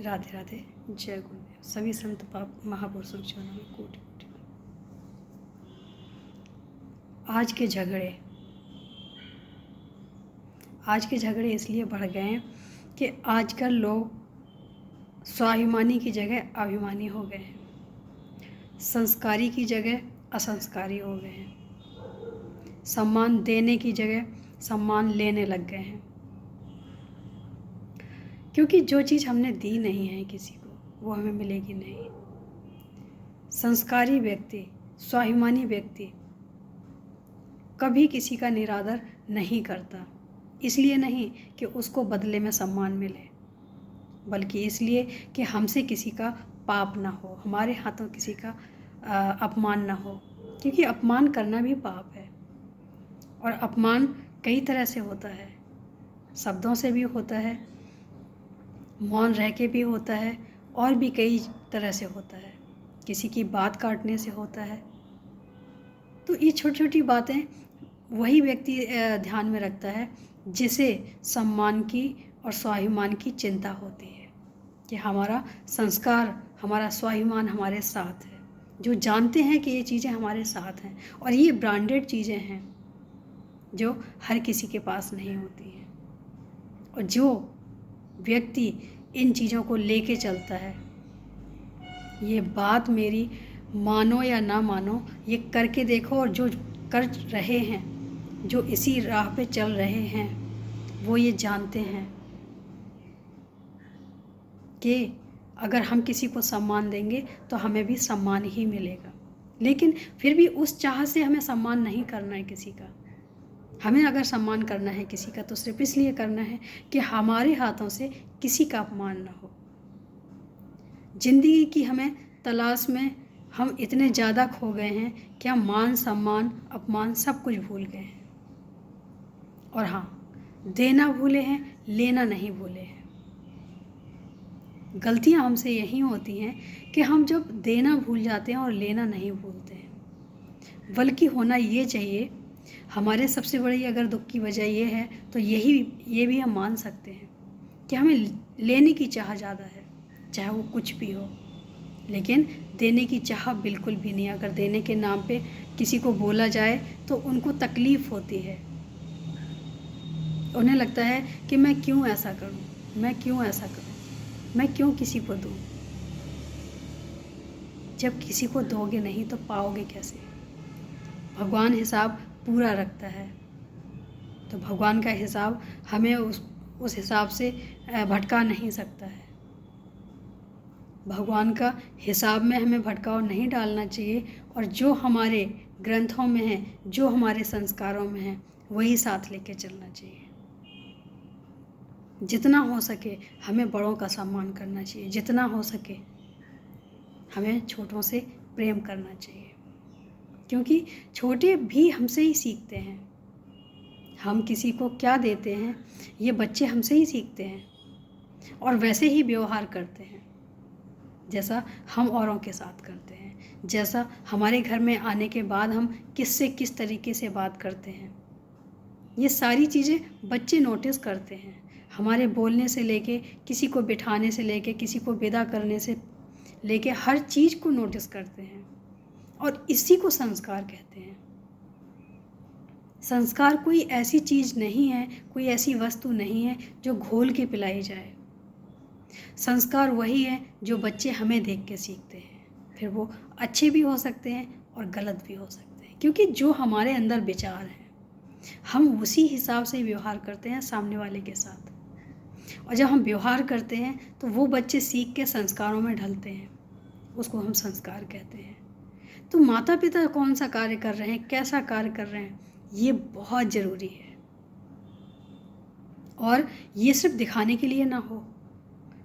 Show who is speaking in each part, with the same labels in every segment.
Speaker 1: राधे राधे। जय गुरुदेव। सभी संत महापुरुषों के चरणों में कोटि कोटि। आज के झगड़े इसलिए बढ़ गए हैं कि आजकल लोग स्वाभिमानी की जगह अभिमानी हो गए हैं, संस्कारी की जगह असंस्कारी हो गए हैं, सम्मान देने की जगह सम्मान लेने लग गए हैं। क्योंकि जो चीज़ हमने दी नहीं है किसी को, वो हमें मिलेगी नहीं। संस्कारी व्यक्ति, स्वाभिमानी व्यक्ति कभी किसी का निरादर नहीं करता, इसलिए नहीं कि उसको बदले में सम्मान मिले, बल्कि इसलिए कि हमसे किसी का पाप ना हो, हमारे हाथों किसी का अपमान ना हो। क्योंकि अपमान करना भी पाप है, और अपमान कई तरह से होता है। शब्दों से भी होता है, मौन रह के भी होता है, और भी कई तरह से होता है। किसी की बात काटने से होता है। तो ये छोटी छोटी बातें वही व्यक्ति ध्यान में रखता है जिसे सम्मान की और स्वाभिमान की चिंता होती है कि हमारा संस्कार, हमारा स्वाभिमान हमारे साथ है। जो जानते हैं कि ये चीज़ें हमारे साथ हैं, और ये ब्रांडेड चीज़ें हैं जो हर किसी के पास नहीं होती हैं। और जो व्यक्ति इन चीज़ों को लेके चलता है, ये बात मेरी मानो या ना मानो, ये करके देखो। और जो कर रहे हैं, जो इसी राह पे चल रहे हैं, वो ये जानते हैं कि अगर हम किसी को सम्मान देंगे तो हमें भी सम्मान ही मिलेगा। लेकिन फिर भी उस चाह से हमें सम्मान नहीं करना है किसी का। हमें अगर सम्मान करना है किसी का तो सिर्फ इसलिए करना है कि हमारे हाथों से किसी का अपमान ना हो। जिंदगी की हमें तलाश में हम इतने ज़्यादा खो गए हैं कि हम मान सम्मान अपमान सब कुछ भूल गए हैं। और हाँ, देना भूले हैं, लेना नहीं भूले हैं। गलतियाँ हमसे यही होती हैं कि हम जब देना भूल जाते हैं और लेना नहीं भूलते हैं। बल्कि होना ये चाहिए, हमारे सबसे बड़ी अगर दुख की वजह ये है तो ये भी हम मान सकते हैं कि हमें लेने की चाह ज़्यादा है, चाहे वो कुछ भी हो। लेकिन देने की चाह बिल्कुल भी नहीं। अगर देने के नाम पे किसी को बोला जाए तो उनको तकलीफ़ होती है। उन्हें लगता है कि मैं क्यों ऐसा करूं, मैं क्यों ऐसा करूं, मैं क्यों किसी को दूं। जब किसी को दोगे नहीं तो पाओगे कैसे। भगवान हिसाब पूरा रखता है, तो भगवान का हिसाब हमें उस हिसाब से भटका नहीं सकता है। भगवान का हिसाब में हमें भटकाव नहीं डालना चाहिए, और जो हमारे ग्रंथों में है, जो हमारे संस्कारों में है, वही साथ लेके चलना चाहिए। जितना हो सके हमें बड़ों का सम्मान करना चाहिए, जितना हो सके हमें छोटों से प्रेम करना चाहिए। क्योंकि छोटे भी हमसे ही सीखते हैं। हम किसी को क्या देते हैं, ये बच्चे हमसे ही सीखते हैं, और वैसे ही व्यवहार करते हैं जैसा हम औरों के साथ करते हैं। जैसा हमारे घर में आने के बाद हम किससे किस तरीके से बात करते हैं, ये सारी चीज़ें बच्चे नोटिस करते हैं। हमारे बोलने से लेके, किसी को बिठाने से लेके, किसी को विदा करने से लेके, हर चीज़ को नोटिस करते हैं। और इसी को संस्कार कहते हैं। संस्कार कोई ऐसी चीज़ नहीं है, कोई ऐसी वस्तु नहीं है जो घोल के पिलाई जाए। संस्कार वही है जो बच्चे हमें देख के सीखते हैं। फिर वो अच्छे भी हो सकते हैं और गलत भी हो सकते हैं, क्योंकि जो हमारे अंदर विचार हैं हम उसी हिसाब से व्यवहार करते हैं सामने वाले के साथ। और जब हम व्यवहार करते हैं तो वो बच्चे सीख के संस्कारों में ढलते हैं, उसको हम संस्कार कहते हैं। तो माता पिता कौन सा कार्य कर रहे हैं, कैसा कार्य कर रहे हैं, ये बहुत ज़रूरी है। और ये सिर्फ दिखाने के लिए ना हो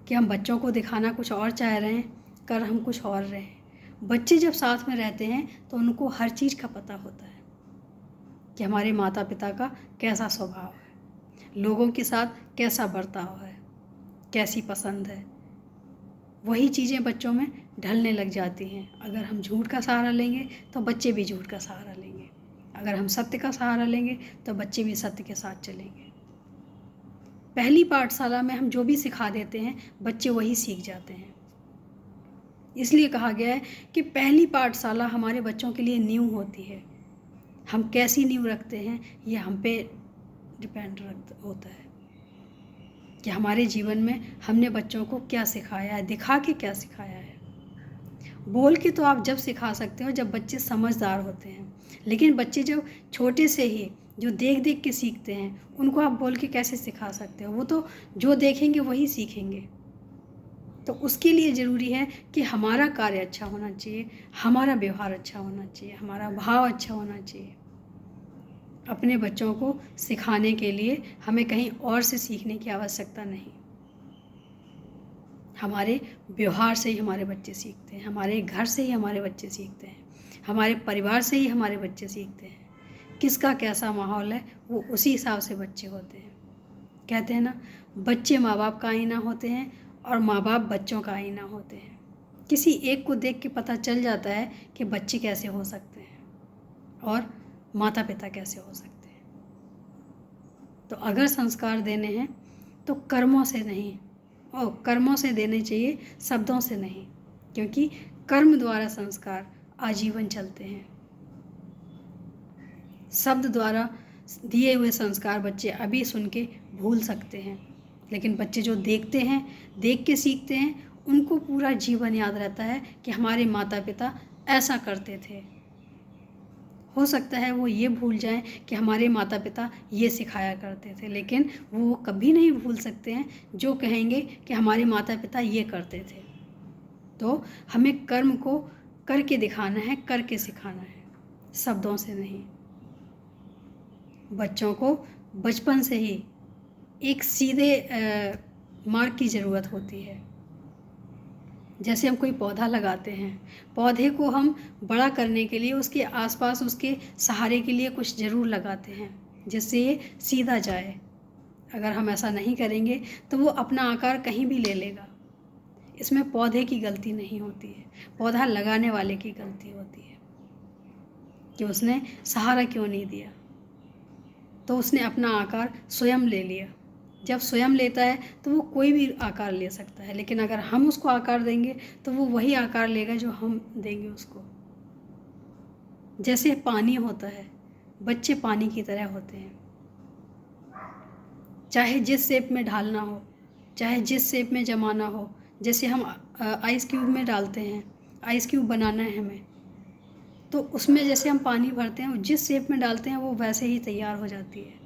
Speaker 1: कि हम बच्चों को दिखाना कुछ और चाह रहे हैं, कर हम कुछ और रहे हैं। बच्चे जब साथ में रहते हैं तो उनको हर चीज़ का पता होता है कि हमारे माता पिता का कैसा स्वभाव है, लोगों के साथ कैसा बर्ताव है, कैसी पसंद है। वही चीज़ें बच्चों में ढलने लग जाती हैं। अगर हम झूठ का सहारा लेंगे तो बच्चे भी झूठ का सहारा लेंगे। अगर हम सत्य का सहारा लेंगे तो बच्चे भी सत्य के साथ चलेंगे। पहली पाठशाला में हम जो भी सिखा देते हैं बच्चे वही सीख जाते हैं। इसलिए कहा गया है कि पहली पाठशाला हमारे बच्चों के लिए नींव होती है। हम कैसी नींव रखते हैं ये हम पे डिपेंड होता है कि हमारे जीवन में हमने बच्चों को क्या सिखाया है, दिखा के क्या सिखाया है। बोल के तो आप जब सिखा सकते हो जब बच्चे समझदार होते हैं, लेकिन बच्चे जब छोटे से ही जो देख देख के सीखते हैं उनको आप बोल के कैसे सिखा सकते हो? वो तो जो देखेंगे वही सीखेंगे। तो उसके लिए ज़रूरी है कि हमारा कार्य अच्छा होना चाहिए, हमारा व्यवहार अच्छा होना चाहिए, हमारा भाव अच्छा होना चाहिए। अपने बच्चों को सिखाने के लिए हमें कहीं और से सीखने की आवश्यकता नहीं। हमारे व्यवहार से ही हमारे बच्चे सीखते हैं, हमारे घर से ही हमारे बच्चे सीखते हैं, हमारे परिवार से ही हमारे बच्चे सीखते हैं। किसका कैसा माहौल है वो उसी हिसाब से बच्चे होते हैं। कहते हैं ना, बच्चे माँ बाप का आईना होते हैं और माँ बाप बच्चों का आईना होते हैं। किसी एक को देख के पता चल जाता है कि बच्चे कैसे हो सकते हैं और माता पिता कैसे हो सकते हैं। तो अगर संस्कार देने हैं तो कर्मों से नहीं, और कर्मों से देने चाहिए, शब्दों से नहीं, क्योंकि कर्म द्वारा संस्कार आजीवन चलते हैं। शब्द द्वारा दिए हुए संस्कार बच्चे अभी सुन के भूल सकते हैं, लेकिन बच्चे जो देखते हैं, देख के सीखते हैं, उनको पूरा जीवन याद रहता है कि हमारे माता पिता ऐसा करते थे। हो सकता है वो ये भूल जाएं कि हमारे माता पिता ये सिखाया करते थे, लेकिन वो कभी नहीं भूल सकते हैं जो कहेंगे कि हमारे माता पिता ये करते थे। तो हमें कर्म को करके दिखाना है, करके सिखाना है, शब्दों से नहीं। बच्चों को बचपन से ही एक सीधे मार्ग की ज़रूरत होती है। जैसे हम कोई पौधा लगाते हैं, पौधे को हम बड़ा करने के लिए उसके आसपास उसके सहारे के लिए कुछ ज़रूर लगाते हैं जिससे ये सीधा जाए। अगर हम ऐसा नहीं करेंगे तो वो अपना आकार कहीं भी ले लेगा। इसमें पौधे की गलती नहीं होती है, पौधा लगाने वाले की गलती होती है कि उसने सहारा क्यों नहीं दिया। तो उसने अपना आकार स्वयं ले लिया। जब स्वयं लेता है तो वो कोई भी आकार ले सकता है, लेकिन अगर हम उसको आकार देंगे तो वो वही आकार लेगा जो हम देंगे उसको। जैसे पानी होता है, बच्चे पानी की तरह होते हैं। चाहे जिस शेप में ढालना हो, चाहे जिस शेप में जमाना हो, जैसे हम आइस क्यूब में डालते हैं, आइस क्यूब बनाना है हमें, तो उसमें जैसे हम पानी भरते हैं, जिस शेप में डालते हैं वो वैसे ही तैयार हो जाती है।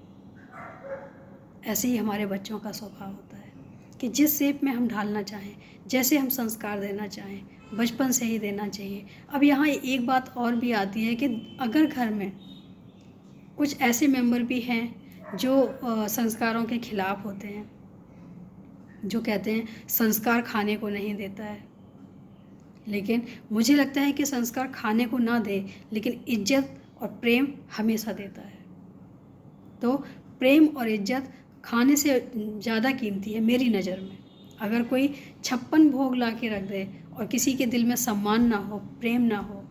Speaker 1: ऐसे ही हमारे बच्चों का स्वभाव होता है कि जिस शेप में हम ढालना चाहें, जैसे हम संस्कार देना चाहें, बचपन से ही देना चाहिए। अब यहाँ एक बात और भी आती है कि अगर घर में कुछ ऐसे मेंबर भी हैं जो संस्कारों के खिलाफ होते हैं, जो कहते हैं संस्कार खाने को नहीं देता है, लेकिन मुझे लगता है कि संस्कार खाने को ना दे, लेकिन इज्जत और प्रेम हमेशा देता है। तो प्रेम और इज्जत खाने से ज़्यादा कीमती है मेरी नज़र में। अगर कोई 56 भोग ला के रख दे और किसी के दिल में सम्मान ना हो, प्रेम ना हो,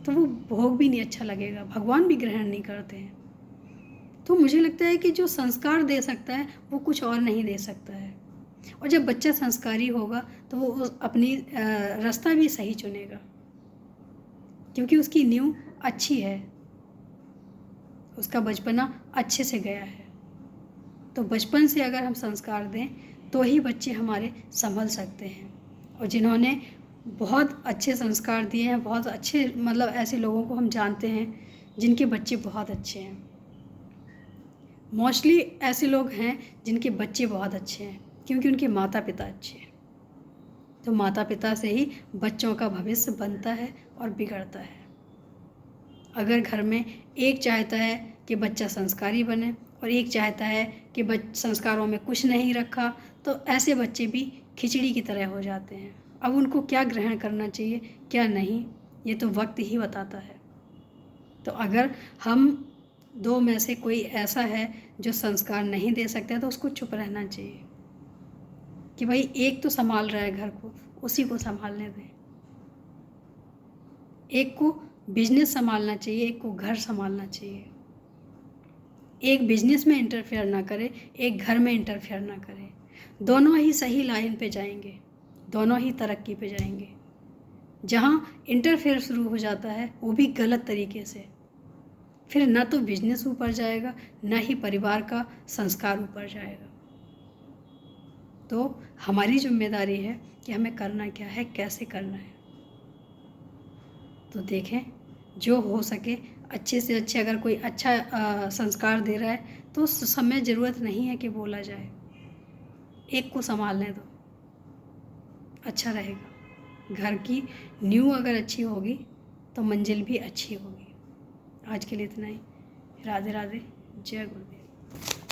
Speaker 1: तो वो भोग भी नहीं अच्छा लगेगा, भगवान भी ग्रहण नहीं करते हैं। तो मुझे लगता है कि जो संस्कार दे सकता है वो कुछ और नहीं दे सकता है। और जब बच्चा संस्कारी होगा तो वो अपनी रास्ता भी सही चुनेगा, क्योंकि उसकी नींव अच्छी है, उसका बचपना अच्छे से गया है। तो बचपन से अगर हम संस्कार दें तो ही बच्चे हमारे संभल सकते हैं। और जिन्होंने बहुत अच्छे संस्कार दिए हैं, बहुत अच्छे, मतलब ऐसे लोगों को हम जानते हैं जिनके बच्चे बहुत अच्छे हैं। मोस्टली ऐसे लोग हैं जिनके बच्चे बहुत अच्छे हैं क्योंकि उनके माता पिता अच्छे हैं। तो माता पिता से ही बच्चों का भविष्य बनता है और बिगड़ता है। अगर घर में एक चाहता है कि बच्चा संस्कारी बने और एक चाहता है कि संस्कारों में कुछ नहीं रखा, तो ऐसे बच्चे भी खिचड़ी की तरह हो जाते हैं। अब उनको क्या ग्रहण करना चाहिए, क्या नहीं, ये तो वक्त ही बताता है। तो अगर हम दो में से कोई ऐसा है जो संस्कार नहीं दे सकता है तो उसको चुप रहना चाहिए कि भाई एक तो संभाल रहा है घर को, उसी को संभालने दें। एक को बिजनेस संभालना चाहिए, एक को घर संभालना चाहिए। एक बिजनेस में इंटरफेयर ना करे, एक घर में इंटरफेयर ना करे। दोनों ही सही लाइन पे जाएंगे, दोनों ही तरक्की पे जाएंगे। जहाँ इंटरफेयर शुरू हो जाता है वो भी गलत तरीके से, फिर ना तो बिजनेस ऊपर जाएगा, ना ही परिवार का संस्कार ऊपर जाएगा। तो हमारी जिम्मेदारी है कि हमें करना क्या है, कैसे करना है। तो देखें, जो हो सके अच्छे से अच्छे, अगर कोई अच्छा संस्कार दे रहा है तो उस समय ज़रूरत नहीं है कि बोला जाए, एक को संभालने दो, अच्छा रहेगा। घर की नींव अगर अच्छी होगी तो मंजिल भी अच्छी होगी। आज के लिए इतना ही। राधे राधे, जय गुरुदेव।